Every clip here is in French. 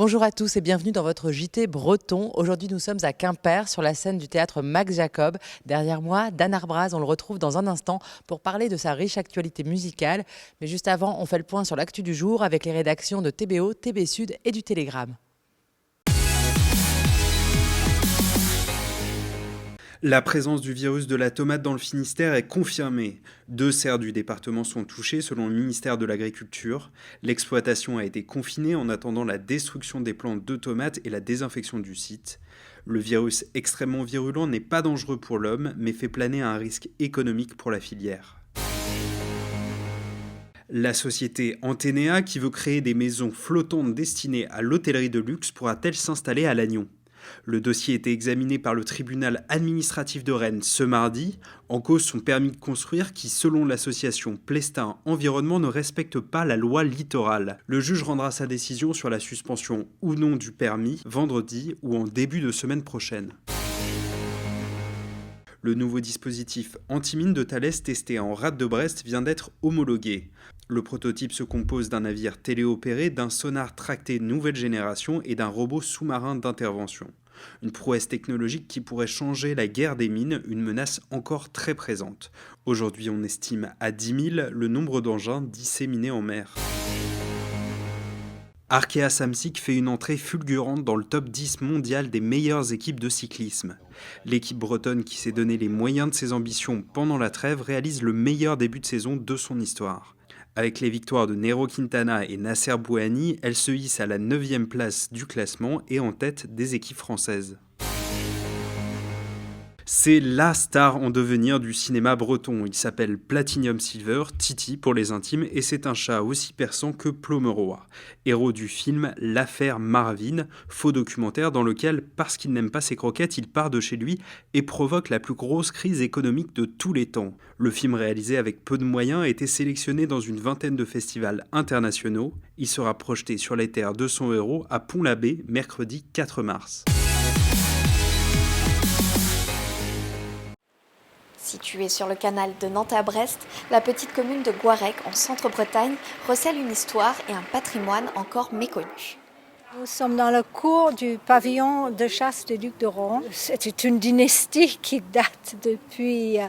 Bonjour à tous et bienvenue dans votre JT breton. Aujourd'hui, nous sommes à Quimper, sur la scène du théâtre Max Jacob. Derrière moi, Dan Arbraz, on le retrouve dans un instant pour parler de sa riche actualité musicale. Mais juste avant, on fait le point sur l'actu du jour avec les rédactions de TBO, TB Sud et du Télégramme. La présence du virus de la tomate dans le Finistère est confirmée. 2 serres du département sont touchées selon le ministère de l'Agriculture. L'exploitation a été confinée en attendant la destruction des plantes de tomates et la désinfection du site. Le virus extrêmement virulent n'est pas dangereux pour l'homme, mais fait planer un risque économique pour la filière. La société Antenea, qui veut créer des maisons flottantes destinées à l'hôtellerie de luxe, pourra-t-elle s'installer à Lannion ? Le dossier était examiné par le tribunal administratif de Rennes ce mardi. En cause, son permis de construire qui, selon l'association Plestin Environnement, ne respecte pas la loi littorale. Le juge rendra sa décision sur la suspension ou non du permis vendredi ou en début de semaine prochaine. Le nouveau dispositif anti-mine de Thales testé en rade de Brest vient d'être homologué. Le prototype se compose d'un navire téléopéré, d'un sonar tracté nouvelle génération et d'un robot sous-marin d'intervention. Une prouesse technologique qui pourrait changer la guerre des mines, une menace encore très présente. Aujourd'hui, on estime à 10 000 le nombre d'engins disséminés en mer. Arkea Samsic fait une entrée fulgurante dans le top 10 mondial des meilleures équipes de cyclisme. L'équipe bretonne qui s'est donné les moyens de ses ambitions pendant la trêve réalise le meilleur début de saison de son histoire. Avec les victoires de Nairo Quintana et Nasser Bouhanni, elle se hisse à la 9e place du classement et en tête des équipes françaises. C'est la star en devenir du cinéma breton. Il s'appelle Platinum Silver, Titi pour les intimes, et c'est un chat aussi perçant que Plomeroa. Héros du film L'affaire Marvin, faux documentaire dans lequel, parce qu'il n'aime pas ses croquettes, il part de chez lui et provoque la plus grosse crise économique de tous les temps. Le film réalisé avec peu de moyens a été sélectionné dans une vingtaine de festivals internationaux. Il sera projeté sur les terres de son héros à Pont-l'Abbé, mercredi 4 mars. Située sur le canal de Nantes à Brest, la petite commune de Gouarec, en Centre-Bretagne, recèle une histoire et un patrimoine encore méconnus. Nous sommes dans la cour du pavillon de chasse du duc de Rohan. C'était une dynastie qui date depuis,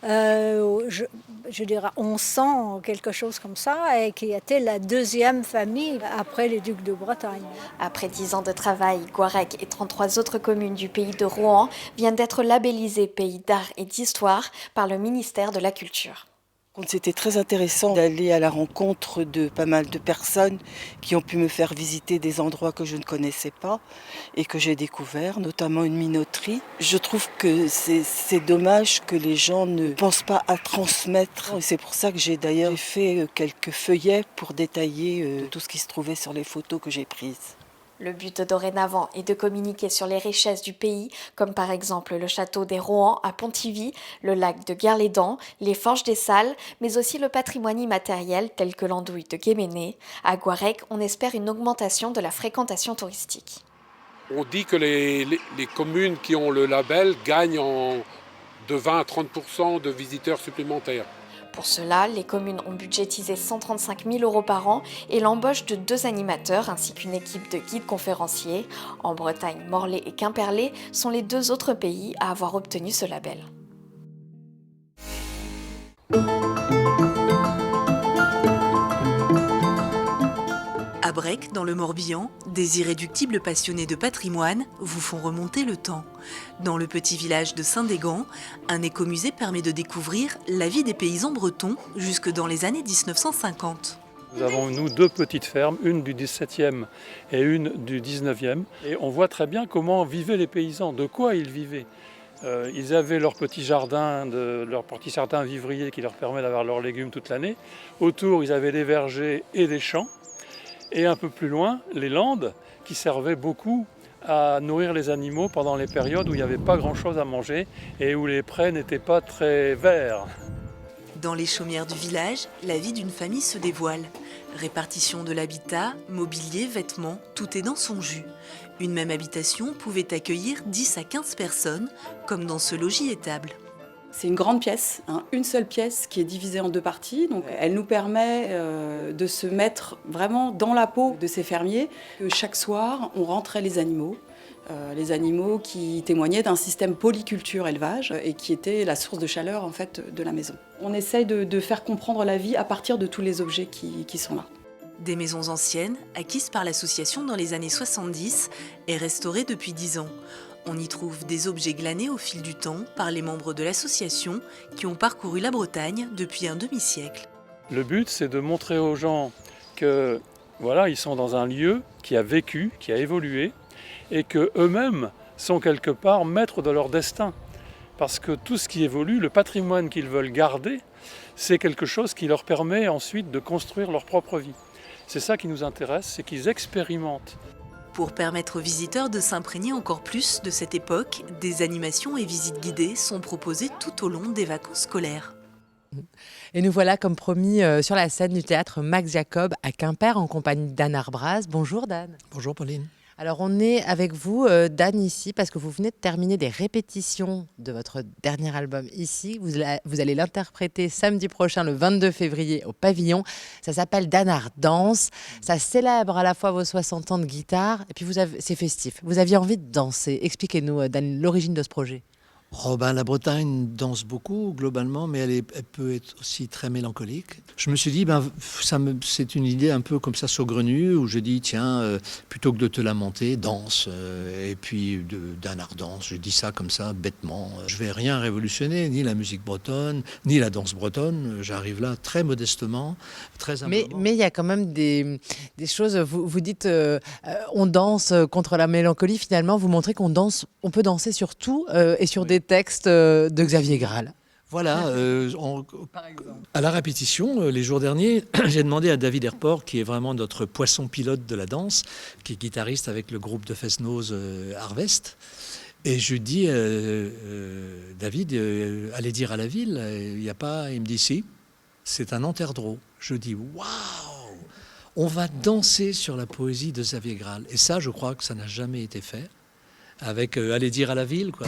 je dirais, 1100, quelque chose comme ça, et qui était la deuxième famille après les ducs de Bretagne. Après 10 ans de travail, Gouarec et 33 autres communes du pays de Rohan viennent d'être labellisées pays d'art et d'histoire par le ministère de la Culture. C'était très intéressant d'aller à la rencontre de pas mal de personnes qui ont pu me faire visiter des endroits que je ne connaissais pas et que j'ai découverts, notamment une minoterie. Je trouve que c'est dommage que les gens ne pensent pas à transmettre. Et c'est pour ça que j'ai d'ailleurs fait quelques feuillets pour détailler tout ce qui se trouvait sur les photos que j'ai prises. Le but dorénavant est de communiquer sur les richesses du pays, comme par exemple le château des Rohan à Pontivy, le lac de Guerlédan, les forges des Salles, mais aussi le patrimoine immatériel tel que l'andouille de Guéméné. À Gouarec, on espère une augmentation de la fréquentation touristique. On dit que les communes qui ont le label gagnent de 20 à 30% de visiteurs supplémentaires. Pour cela, les communes ont budgétisé 135 000 € par an et l'embauche de 2 animateurs ainsi qu'une équipe de guides conférenciers. En Bretagne, Morlaix et Quimperlé sont les 2 autres pays à avoir obtenu ce label. À Brec, dans le Morbihan, des irréductibles passionnés de patrimoine vous font remonter le temps. Dans le petit village de Saint-Dégand, un écomusée permet de découvrir la vie des paysans bretons jusque dans les années 1950. Nous avons, nous, 2 petites fermes, une du 17e et une du 19e. Et on voit très bien comment vivaient les paysans, de quoi ils vivaient. Ils avaient leur petit jardin vivrier qui leur permet d'avoir leurs légumes toute l'année. Autour, ils avaient des vergers et des champs. Et un peu plus loin, les landes qui servaient beaucoup à nourrir les animaux pendant les périodes où il n'y avait pas grand-chose à manger et où les prés n'étaient pas très verts. Dans les chaumières du village, la vie d'une famille se dévoile. Répartition de l'habitat, mobilier, vêtements, tout est dans son jus. Une même habitation pouvait accueillir 10 à 15 personnes, comme dans ce logis étable. C'est une grande pièce, une seule pièce qui est divisée en deux parties. Donc, elle nous permet de se mettre vraiment dans la peau de ces fermiers. Chaque soir, on rentrait les animaux qui témoignaient d'un système polyculture-élevage et qui était la source de chaleur en fait, de la maison. On essaye de faire comprendre la vie à partir de tous les objets qui sont là. Des maisons anciennes, acquises par l'association dans les années 70 et restaurées depuis 10 ans. On y trouve des objets glanés au fil du temps par les membres de l'association qui ont parcouru la Bretagne depuis un demi-siècle. Le but, c'est de montrer aux gens que voilà, ils sont dans un lieu qui a vécu, qui a évolué, et qu'eux-mêmes sont quelque part maîtres de leur destin. Parce que tout ce qui évolue, le patrimoine qu'ils veulent garder, c'est quelque chose qui leur permet ensuite de construire leur propre vie. C'est ça qui nous intéresse, c'est qu'ils expérimentent. Pour permettre aux visiteurs de s'imprégner encore plus de cette époque, des animations et visites guidées sont proposées tout au long des vacances scolaires. Et nous voilà, comme promis, sur la scène du théâtre Max Jacob à Quimper en compagnie d'Anne Arbraz. Bonjour Dan. Bonjour Pauline. Alors on est avec vous, Dan, ici, parce que vous venez de terminer des répétitions de votre dernier album ici. Vous allez l'interpréter samedi prochain, le 22 février, au Pavillon. Ça s'appelle Danard Danse. Ça célèbre à la fois vos 60 ans de guitare, et puis c'est festif. Vous aviez envie de danser. Expliquez-nous, Dan, l'origine de ce projet. La Bretagne danse beaucoup globalement, mais elle peut être aussi très mélancolique. Je me suis dit, c'est une idée un peu comme ça saugrenue, où je dis, tiens, plutôt que de te lamenter, danse. Et puis d'un art danse, je dis ça comme ça, bêtement. Je vais rien révolutionner, ni la musique bretonne, ni la danse bretonne. J'arrive là très modestement, très humblement. Mais il y a quand même des choses, vous dites, on danse contre la mélancolie, finalement, vous montrez on peut danser sur tout et sur des textes de Xavier Graal. Voilà, à la répétition, les jours derniers, j'ai demandé à David Herport, qui est vraiment notre poisson pilote de la danse, qui est guitariste avec le groupe de Fesnoz Harvest, et je lui dis, David, allez dire à la ville, il n'y a pas, il me dit si, c'est un enterdreau. Je dis, waouh, on va danser sur la poésie de Xavier Graal, et ça, je crois que ça n'a jamais été fait, avec allez dire à la ville, quoi.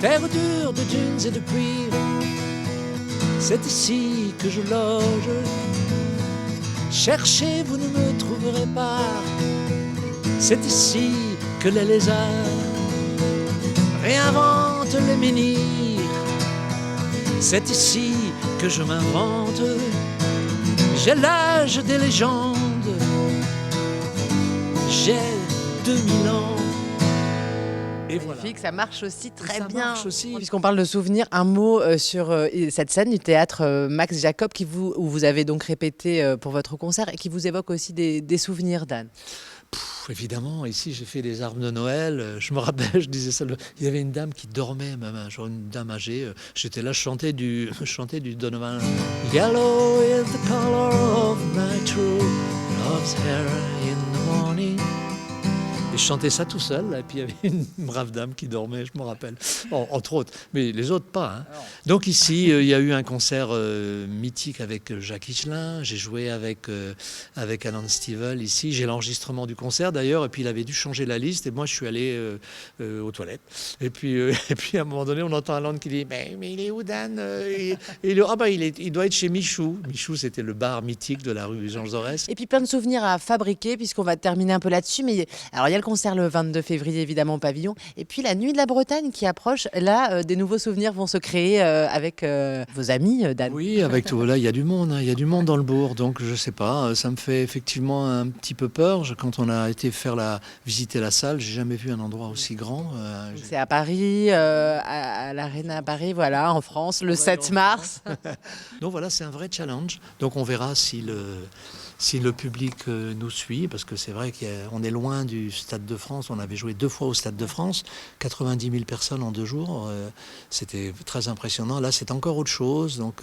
Terre dure de dunes et de pluie, c'est ici que je loge. Cherchez, vous ne me trouverez pas. C'est ici que les lézards réinventent les menhirs. C'est ici que je m'invente. J'ai l'âge des légendes. J'ai 2000 ans. Et voilà. Ça marche aussi très ça bien. Marche aussi. Puisqu'on parle de souvenirs, un mot sur cette scène du théâtre Max Jacob où vous avez donc répété pour votre concert et qui vous évoque aussi des souvenirs, Dan. Évidemment, ici j'ai fait des arbres de Noël. Je me rappelle, je disais ça. Il y avait une dame qui dormait, même, genre une dame âgée. J'étais là, je chantais du Donovan. Yellow is the color of my true love's hair in the morning. Et je chantais ça tout seul, et puis il y avait une brave dame qui dormait, je me rappelle, entre autres, mais les autres pas. Hein. Donc ici, il y a eu un concert mythique avec Jacques Higelin, j'ai joué avec Alan Stivell ici, j'ai l'enregistrement du concert d'ailleurs, et puis il avait dû changer la liste, et moi je suis allé aux toilettes. Et puis à un moment donné, on entend Alan qui dit « Mais il est où Dan ?» il doit être chez Michou. Michou, c'était le bar mythique de la rue Jean Jaurès. Et puis plein de souvenirs à fabriquer, puisqu'on va terminer un peu là-dessus, mais alors il y a le concert le 22 février, évidemment, au Pavillon. Et puis la Nuit de la Bretagne qui approche. Là, des nouveaux souvenirs vont se créer avec vos amis, Dan. Oui, avec tout. Là, il y a du monde. Il y a du monde dans le bourg. Donc, je sais pas. Ça me fait effectivement un petit peu peur. Quand on a été visiter la salle, j'ai jamais vu un endroit aussi grand. C'est à Paris, à l'Arena à Paris, voilà, en France, le 7 mars. Donc voilà, c'est un vrai challenge. Donc on verra si le public nous suit, parce que c'est vrai qu'on est loin du Stade de France. On avait joué 2 fois au Stade de France, 90 000 personnes en 2 jours. C'était très impressionnant. Là, c'est encore autre chose. Donc,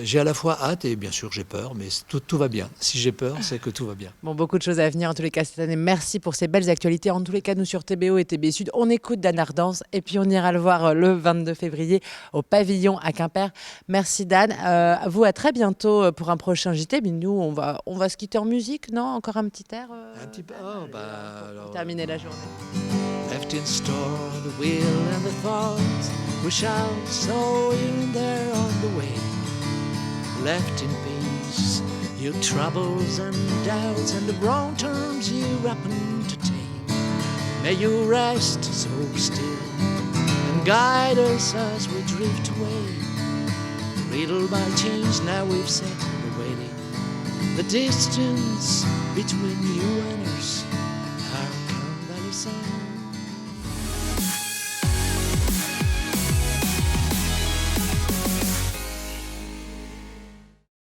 j'ai à la fois hâte et bien sûr j'ai peur, mais tout va bien. Si j'ai peur, c'est que tout va bien. Bon, beaucoup de choses à venir en tous les cas cette année. Merci pour ces belles actualités. En tous les cas, nous sur TBO et TB Sud, on écoute Dan Ardance et puis on ira le voir le 22 février au Pavillon à Quimper. Merci Dan. À vous, à très bientôt pour un prochain JT. Mais nous, on va se quitter en musique, non? Encore un petit air Un petit peu. pour terminer la journée. left in store the will and the thought, we shall sow here and there on the way, left in peace your troubles and doubts and the wrong turns you happen to take. May you rest so still and guide us as we drift away. Riddled by change, now we've set the waiting. The distance between you and us, our Carn Valley Sound.